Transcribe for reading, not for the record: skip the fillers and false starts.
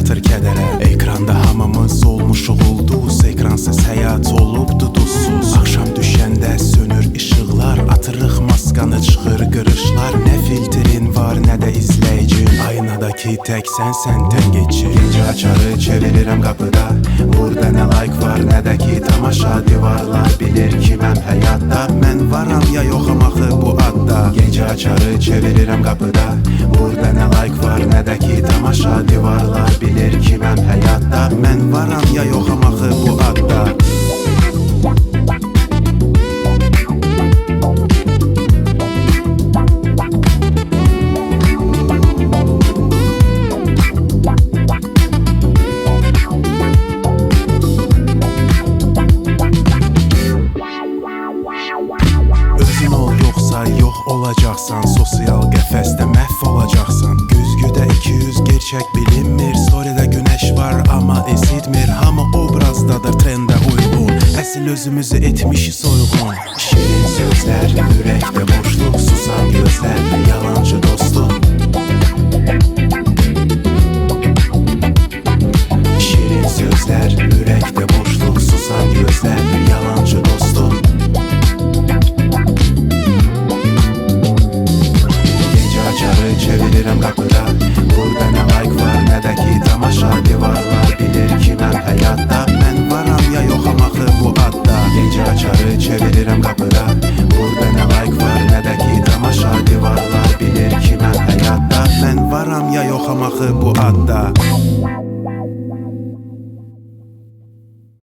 yatır kədərə. Ekranda hamımız olmuşuq ulduz, ekransız həyat olubdu duzsuz. Axşam düşəndə sönür işıqlar, atırıq maskanı, çıxır qırışlar. Nə filtrin var, nə də izləyicin, aynadakı tək sənsən tənqidçi. Gecə açarı çevirirəm qapıda, burada nə like var, nə də ki tamaşa. Divarlar bilir ki mən həyatda, mən varam ya yoxam axı bu adda. Gecə açarı çevirirəm qapıda, burada nə like var, nə də ki tamaşa. Divarlar bilir ki mən həyatda, mən varam ya yoxam axı bu adda. Özün ol yoxsa yox olacaqsan, sosial qəfəsdə məhv olacaqsan. Güzgüdə 200 gerçək bilinmir, storydə günəş var amma esidmir. Hamı obrazdadır, trendə uyğun, əsl özümüzü etmişi soyğun. Şirin sözlər, ürəkdə boşluq, susan gözlər, yalancı dostluq.